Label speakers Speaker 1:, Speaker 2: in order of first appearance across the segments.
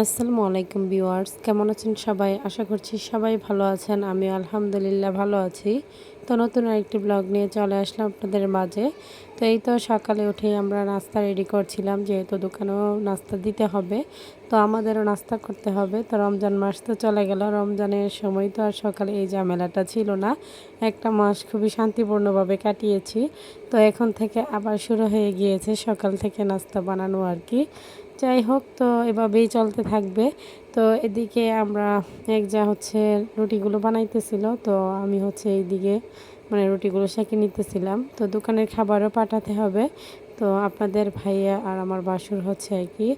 Speaker 1: আসসালামু আলাইকুম ভিউয়ার্স, কেমন আছেন সবাই? আশা করছি সবাই ভালো আছেন। আমি আলহামদুলিল্লাহ ভালো আছি। তো নতুন আরেকটি ব্লগ নিয়ে চলে আসলাম আপনাদের মাঝে। তো এই তো সকালে উঠেই আমরা নাস্তা রেডি করছিলাম, যেহেতু দোকানেও নাস্তা দিতে হবে, তো আমাদেরও নাস্তা করতে হবে। তো রমজান মাস তো চলে গেল, রমজানের সময় তো আর সকালে এই ঝামেলাটা ছিল না। একটা মাস খুবই শান্তিপূর্ণভাবে কাটিয়েছি। তো এখন থেকে আবার শুরু হয়ে গিয়েছে সকাল থেকে নাস্তা বানানো আর কি। যাই হোক, তো এভাবেই চলতে থাকবে। তো এদিকে আমরা হচ্ছে রুটিগুলো বানাইতেছিল, তো আমি হচ্ছে এইদিকে মানে রুটিগুলো সেঁকে নিতেছিলাম। তো দোকানের খাবারও পাঠাতে হবে। তো আপনাদের ভাইয়া আর আমার বাসুর হচ্ছে আর কি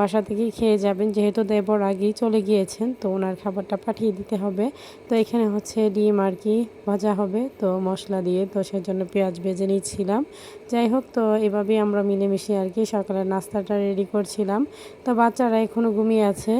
Speaker 1: বাসা থেকেই খেয়ে যাবেন, যেহেতু দেবর আগেই চলে গিয়েছেন, তো ওনার খাবারটা পাঠিয়ে দিতে হবে। তো এখানে হচ্ছে ডিম আর কি ভাজা হবে, তো মশলা দিয়ে, তো সেজন্য পেঁয়াজ ভেজে নিচ্ছিলাম। যাই হোক, তো এভাবেই আমরা মিলেমিশে আর কি সকালের নাস্তাটা রেডি করছিলাম। তো বাচ্চারা এখনও ঘুমিয়ে আছে।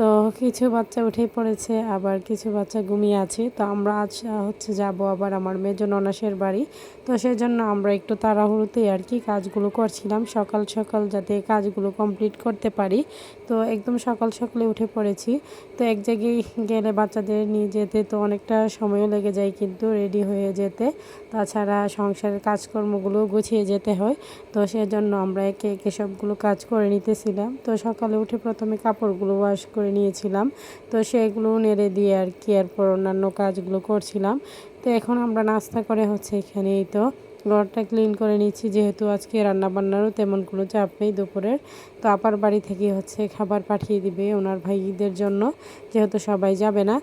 Speaker 1: তো কিছু বাচ্চা উঠে পড়েছে, আবার কিছু বাচ্চা ঘুমিয়ে আছে। তো আমরা আজ হচ্ছে যাব আবার আমার মেজো ননাসের বাড়ি। তো সেজন্য আমরা একটু তাড়াহুড়োতেই আর কি কাজগুলো করছিলাম, সকাল সকাল যাতে কাজগুলো কমপ্লিট করতে পারি। তো একদম সকাল সকালে উঠে পড়েছি। তো এক জায়গায় গেলে বাচ্চাদের নিয়ে যেতে তো অনেকটা সময়ও লেগে যায় কিন্তু রেডি হয়ে যেতে। তাছাড়া সংসারের কাজকর্মগুলো গুছিয়ে যেতে হয়। তো সেজন্য আমরা একে একে সবগুলো কাজ করে নিতেছিলাম। তো সকালে উঠে প্রথমে কাপড়গুলো ওয়াশ করে নিয়েছিলাম, তো সেগুলো নেড়ে দিয়ে আর কি এরপর অন্যান্য কাজগুলো করছিলাম। তো এখন আমরা নাস্তা করে হচ্ছে এখানেই তো ঘরটা ক্লিন করে নিচ্ছি, যেহেতু আজকে রান্নাবান্নারও তেমন কোনো চাপ নেই দুপুরের। তো আপার বাড়ি থেকে হচ্ছে খাবার পাঠিয়ে দিবে ওনার ভাইদের জন্য, যেহেতু সবাই যাবে না।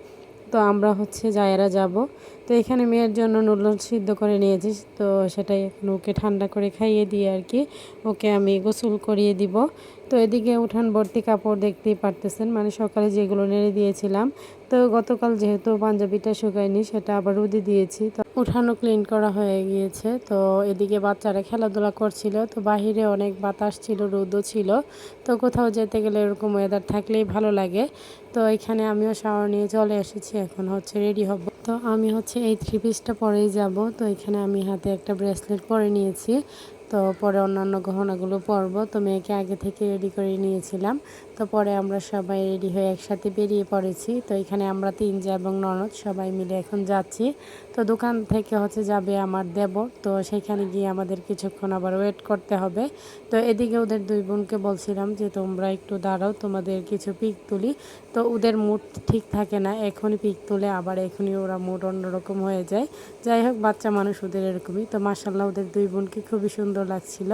Speaker 1: তো আমরা হচ্ছে জায়েরা যাব। তো এখানে মেয়ের জন্য নুডলস সিদ্ধ করে নিয়েছি, তো সেটাই এখন ওকে ঠান্ডা করে খাইয়ে দিয়ে আর কি ওকে আমি গোসল করিয়ে দিব। তো এদিকে উঠান ভর্তি কাপড় দেখতেই পারতেছেন, মানে সকালে যেগুলো নেড়ে দিয়েছিলাম। তো গতকাল যেহেতু পাঞ্জাবিটা শুকায়নি, সেটা আবার রোদে দিয়েছি। তো উঠানও ক্লিন করা হয়ে গিয়েছে। তো এদিকে বাচ্চারা খেলাধুলা করছিল, তো বাহিরে অনেক বাতাস ছিল, রোদও ছিল। তো কোথাও যেতে গেলে এরকম ওয়েদার থাকলেই ভালো লাগে। তো এখানে আমিও শাওয়ার নিয়ে চলে এসেছি, এখন হচ্ছে রেডি হব। তো আমি হচ্ছে এই থ্রি পিসটা পরেই যাব। তো এখানে আমি হাতে একটা ব্রেসলেট পরে নিয়েছি, তো পরে অন্যান্য গহনাগুলো পরবো। তো মেয়েকে আগে থেকে রেডি করে নিয়েছিলাম। তো পরে আমরা সবাই রেডি হয়ে একসাথে বেরিয়ে পড়েছি। তো এখানে আমরা তিন যা এবং ননদ সবাই মিলে এখন যাচ্ছি। তো দোকান থেকে হচ্ছে যাবে আমার দেবর, তো সেখানে গিয়ে আমাদের কিছুক্ষণ আবার ওয়েট করতে হবে। তো এদিকে ওদের দুই বোনকে বলছিলাম যে তোমরা একটু দাঁড়াও, তোমাদের কিছু পিক তুলি। তো ওদের মুড ঠিক থাকে না, এখনই পিক তুলে আবার এখনই ওরা মুড অন্যরকম হয়ে যায়। যাই হোক, বাচ্চা মানুষ ওদের এরকমই। তো মাশাল্লাহ ওদের দুই বোনকে খুবই সুন্দর লাগছিল,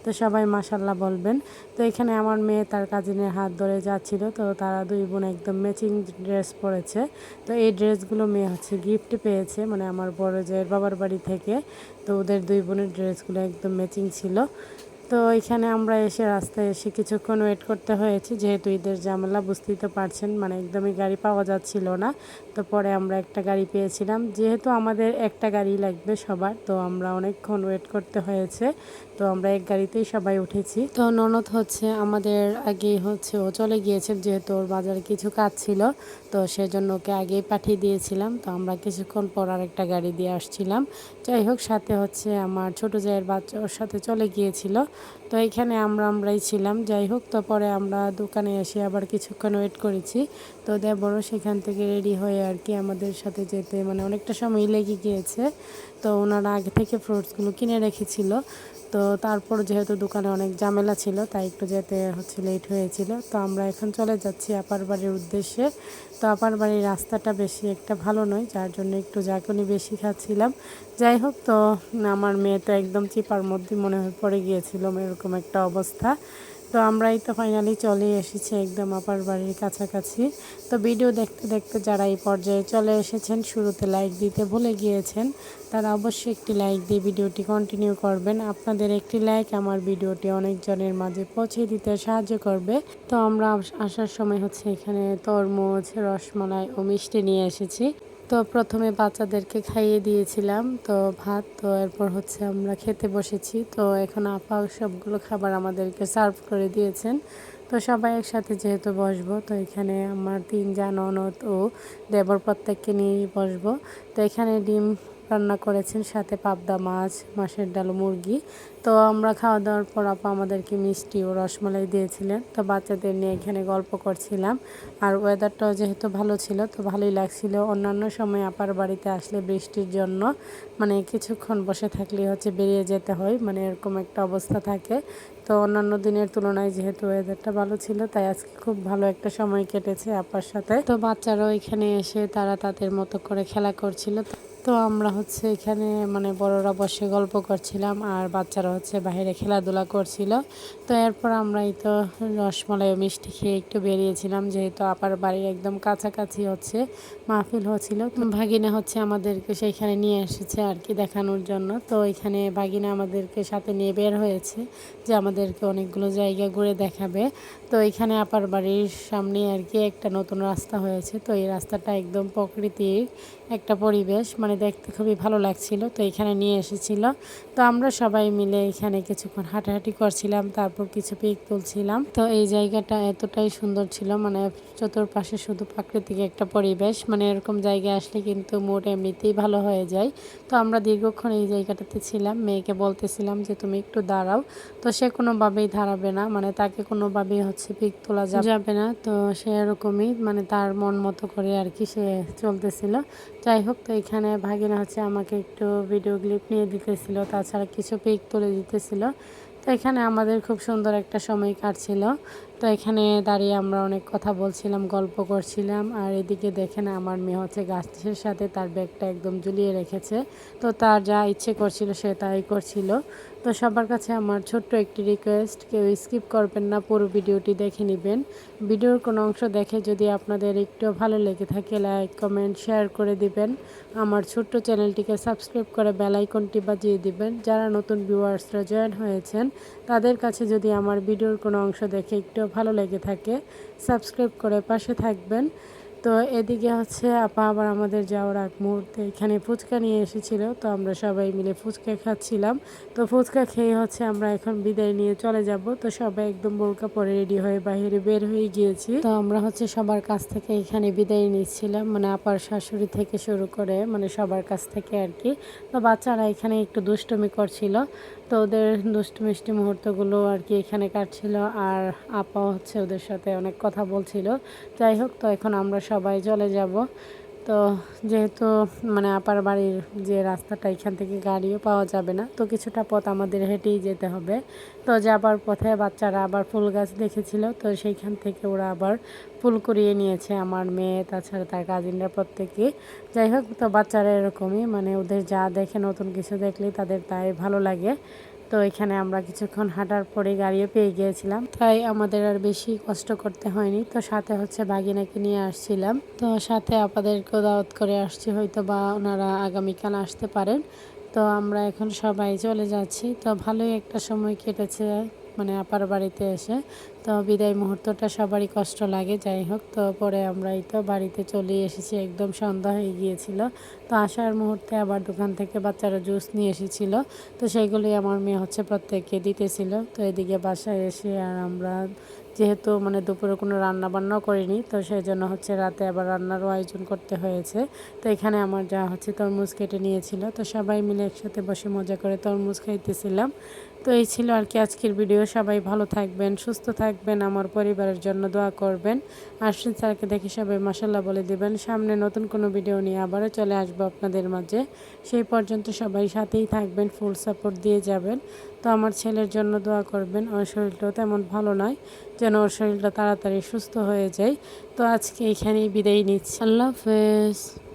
Speaker 1: তো সবাই মাশাল্লাহ বলবেন। তো এখানে আমার মেয়ে তার কাজিনের হাত ধরে যাচ্ছিল, তো তারা দুই বোন একদম ম্যাচিং ড্রেস পরেছে। তো এই ড্রেসগুলো মেয়ে হচ্ছে গিফট পেয়েছে, মানে আমার বড় জায়ের বাবার বাড়ি থেকে। তো ওদের দুই বোনের ড্রেসগুলো একদম ম্যাচিং ছিল। তো এখানে আমরা এসে রাস্তায় এসে কিছুক্ষণ ওয়েট করতে হয়েছে, যেহেতু ঈদের ঝামেলা বুঝতেই তো পারছেন, মানে একদমই গাড়ি পাওয়া যাচ্ছিল না। তো পরে আমরা একটা গাড়ি পেয়েছিলাম, যেহেতু আমাদের একটা গাড়ি লাগবে সবার, তো আমরা অনেকক্ষণ ওয়েট করতে হয়েছে। তো আমরা এক গাড়িতেই সবাই উঠেছি। তো ননদ হচ্ছে আমাদের আগেই হচ্ছে ও চলে গিয়েছে, যেহেতু ওর বাজারে কিছু কাজ ছিল, তো সেজন্য ওকে আগেই পাঠিয়ে দিয়েছিলাম। তো আমরা কিছুক্ষণ পর আর একটা গাড়ি দিয়ে আসছিলাম। যাই হোক, সাথে হচ্ছে আমার ছোট জায়ের বাচ্চা ওর সাথে চলে গিয়েছিল। তো এখানে আমরাই ছিলাম। যাই হোক, তো পরে আমরা দোকানে এসে আবার কিছুক্ষণ ওয়েট করেছি। তো দেবরও সেখান থেকে রেডি হয়ে আর কি আমাদের সাথে যেতে মানে অনেকটা সময় লেগে গিয়েছে। তো ওনারা আগে থেকে ফ্রুটসগুলো কিনে রেখেছিল। তো তারপর যেহেতু দোকানে অনেক ঝামেলা ছিল, তাই একটু যেতে হচ্ছে লেট হয়েছিল। তো আমরা এখন চলে যাচ্ছি আপার বাড়ির উদ্দেশ্যে। তো আপার বাড়ির রাস্তাটা বেশি একটা ভালো নয়, যার জন্য একটু ঝাঁকুনি বেশি খাচ্ছিলাম। যাই হোক, তো আমার মেয়ে তো একদম চিপার মধ্যে মনে হয় পড়ে গিয়েছিল, এরকম একটা অবস্থা। তো আমরাই তো ফাইনালি চলে এসেছি একদম আপার বাড়ির কাছাকাছি। তো ভিডিও দেখতে দেখতে যারা এই পর্যায়ে চলে এসেছেন, শুরুতে লাইক দিতে ভুলে গিয়েছেন, তারা অবশ্যই একটি লাইক দিয়ে ভিডিওটি কন্টিনিউ করবেন। আপনাদের একটি লাইক আমার ভিডিওটি অনেকজনের মাঝে পৌঁছে দিতে সাহায্য করবে। তো আমরা আসার সময় হচ্ছে এখানে তরমুজ, রসমালাই ও মিষ্টি নিয়ে এসেছি। তো প্রথমে বাচ্চাদেরকে খাইয়ে দিয়েছিলাম তো ভাত, তো এরপর হচ্ছে আমরা খেতে বসেছি। তো এখন আপা সবগুলো খাবার আমাদেরকে সার্ভ করে দিয়েছেন। তো সবাই একসাথে যেহেতু বসবো, তো এখানে আমার তিন যা ননদ ও দেবর প্রত্যেককে নিয়েই বসবো। তো এখানে ডিম রান্না করেছেন, সাথে পাবদা মাছ, মাছের ডাল, মুরগি। তো আমরা খাওয়া দাওয়ার পর আপা আমাদেরকে মিষ্টি ও রসমালাই দিয়েছিলেন। তো বাচ্চাদের নিয়ে এখানে গল্প করছিলাম। আর ওয়েদারটাও যেহেতু ভালো ছিল তো ভালোই লাগছিল। অন্যান্য সময় আপার বাড়িতে আসলে বৃষ্টির জন্য মানে কিছুক্ষণ বসে থাকলে হচ্ছে বেরিয়ে যেতে হয়, মানে এরকম একটা অবস্থা থাকে। তো অন্যান্য দিনের তুলনায় যেহেতু ওয়েদারটা ভালো ছিল তাই আজকে খুব ভালো একটা সময় কেটেছে আপার সাথে। তো বাচ্চারাও এখানে এসে তারা তাদের মতো করে খেলা করছিল। তো আমরা হচ্ছে এখানে মানে বড়রা বসে গল্প করছিলাম আর বাচ্চারা হচ্ছে বাইরে খেলাধুলা করছিল। তো এরপর আমরা এই তো রসমালাই ও মিষ্টি খেয়ে একটু বেরিয়েছিলাম, যেহেতু আপার বাড়ির একদম কাছাকাছি হচ্ছে মাহফিল হচ্ছিল। তো ভাগিনা হচ্ছে আমাদেরকে সেইখানে নিয়ে এসেছে আর কি দেখানোর জন্য। তো এখানে ভাগিনা আমাদেরকে সাথে নিয়ে বের হয়েছে যে আমাদেরকে অনেকগুলো জায়গা ঘুরে দেখাবে। তো এখানে আপার বাড়ির সামনে আর কি একটা নতুন রাস্তা হয়েছে। তো এই রাস্তাটা একদম প্রকৃতির একটা পরিবেশ, মানে দেখতে খুবই ভালো লাগছিল। তো এখানে নিয়ে এসেছিল। তো আমরা সবাই মিলে এখানে কিছুক্ষণ হাঁটাহাঁটি করছিলাম, তারপর কিছু পিক তুলছিলাম। তো এই জায়গাটা এতটাই সুন্দর ছিল, মানে চতুর্পাশে শুধু প্রাকৃতিক একটা পরিবেশ, মানে এরকম জায়গায় আসলে কিন্তু মুড এমনিতেই ভালো হয়ে যায়। তো আমরা দীর্ঘক্ষণ এই জায়গাটাতে ছিলাম। মেয়েকে বলতেছিলাম যে তুমি একটু দাঁড়াও, তো সে কোনোভাবেই দাঁড়াবে না, মানে তাকে কোনোভাবেই হচ্ছে পিক তোলা যাবে না। তো সে এরকমই মানে তার মন মতো করে আর কি সে চলতেছিল। যাই হোক, তো এখানে ভাগিনা হচ্ছে আমাকে একটু ভিডিও ক্লিপ নিয়ে দিতেছিল, তাছাড়া কিছু পিক তুলে দিতেছিল। তো এখানে আমাদের খুব সুন্দর একটা সময় কাটছিল। তো এখানে দাঁড়িয়ে আমরা অনেক কথা বলছিলাম, গল্প করছিলাম। আর এদিকে দেখেন আমার মেয়ে হচ্ছে গাছের সাথে তার ব্যাগটা একদম ঝুলিয়ে রেখেছে। তো তার যা ইচ্ছে করছিল সে তাই করছিল। তো সবার কাছে আমার ছোট্ট একটি রিকোয়েস্ট, কেউ স্কিপ করবেন না, পুরো ভিডিওটি দেখে নেবেন। ভিডিওর কোনো অংশ দেখে যদি আপনাদের একটু ভালো লেগে থাকে লাইক কমেন্ট শেয়ার করে দিবেন। আমার ছোট্ট চ্যানেলটিকে সাবস্ক্রাইব করে বেল আইকনটি বাজিয়ে দিবেন। যারা নতুন ভিউয়ার্সরা জয়েন হয়েছেন তাদের কাছে যদি আমার ভিডিওর কোনো অংশ দেখে একটু ভালো লেগে থাকে সাবস্ক্রাইব করে পাশে থাকবেন। তো এদিকে হচ্ছে আপা আবার আমাদের যাওয়ার আগ মুহূর্তে এখানে ফুচকা নিয়ে এসেছিল। তো আমরা সবাই মিলে ফুচকা খাচ্ছিলাম। তো ফুচকা খেয়ে হচ্ছে আমরা এখন বিদায় নিয়ে চলে যাব। তো সবাই একদম বোরকা পরে রেডি হয়ে বাইরে বের হয়ে গিয়েছি। তো আমরা হচ্ছে সবার কাছ থেকে এখানে বিদায় নিচ্ছিলাম, মানে আপার শাশুড়ি থেকে শুরু করে মানে সবার কাছ থেকে আর কি। তো বাচ্চারা এখানে একটু দুষ্টুমি করছিল, তো ওদের দুষ্টু মিষ্টি মুহূর্তগুলো আর কি এখানে কাটছিল। আর আপা হচ্ছে ওদের সাথে অনেক কথা বলছিল। যাই হোক, তো এখন আমরা সবাই চলে যাব। তো যেহেতু মানে আপার বাড়ির যে রাস্তাটা এখান থেকে গাড়িও পাওয়া যাবে না, তো কিছুটা পথ আমাদের হেঁটেই যেতে হবে। তো যাবার পথে বাচ্চারা আবার ফুল গাছ দেখেছিল, তো সেইখান থেকে ওরা আবার ফুল কুড়িয়ে নিয়েছে, আমার মেয়ে তাছাড়া তার কাজিনরা প্রত্যেকেই। যাই হোক, তো বাচ্চারা এরকমই, মানে ওদের যা দেখে নতুন কিছু দেখলেই তাদের তাই ভালো লাগে। তো এখানে আমরা কিছুক্ষণ হাঁটার পরে গাড়িও পেয়ে গিয়েছিলাম, তাই আমাদের আর বেশি কষ্ট করতে হয়নি। তো সাথে হচ্ছে ভাগিনাকে নিয়ে আসছিলাম, তো সাথে আপাদেরকেও দাওয়াত করে আসছি, হয়তো বা ওনারা আগামীকাল আসতে পারেন। তো আমরা এখন সবাই চলে যাচ্ছি। তো ভালোই একটা সময় কেটেছে মানে আপার বাড়িতে এসে। তো বিদায় মুহূর্তটা সবারই কষ্ট লাগে। যাই হোক, তো পরে আমরা এই তো বাড়িতে চলে এসেছি, একদম সন্ধ্যা হয়ে গিয়েছিল। তো আসার মুহূর্তে আবার দোকান থেকে বাচ্চারা জুস নিয়ে এসেছিল, তো সেইগুলোই আমার মেয়ে হচ্ছে প্রত্যেককে দিতেছিল। তো এদিকে বাসায় এসে আর আমরা যেহেতু মানে দুপুরে কোনো রান্না বান্নাও করিনি, তো সেই জন্য হচ্ছে রাতে আবার রান্নারও আয়োজন করতে হয়েছে। তো এখানে আমার যা হচ্ছে তরমুজ কেটে নিয়েছিল, তো সবাই মিলে একসাথে বসে মজা করে তরমুজ খাইতেছিলাম। তো এই ছিল আর কি আজকের ভিডিও। সবাই ভালো থাকবেন, সুস্থ থাকবেন, আমার পরিবারের জন্য দোয়া করবেন। আশ্বিন স্যারকে দেখে সবাই মাশাল্লাহ বলে দেবেন। সামনে নতুন কোনো ভিডিও নিয়ে আবারও চলে আসবো আপনাদের মাঝে। সেই পর্যন্ত সবাই সাথেই থাকবেন, ফুল সাপোর্ট দিয়ে যাবেন। তো আমার ছেলের জন্য দোয়া করবেন, ওর শরীরটাও তেমন ভালো নয়, যেন ওর শরীরটা তাড়াতাড়ি সুস্থ হয়ে যায়। তো আজকে এখানেই বিদায় নিচ্ছি, আল্লাহ হাফেজ।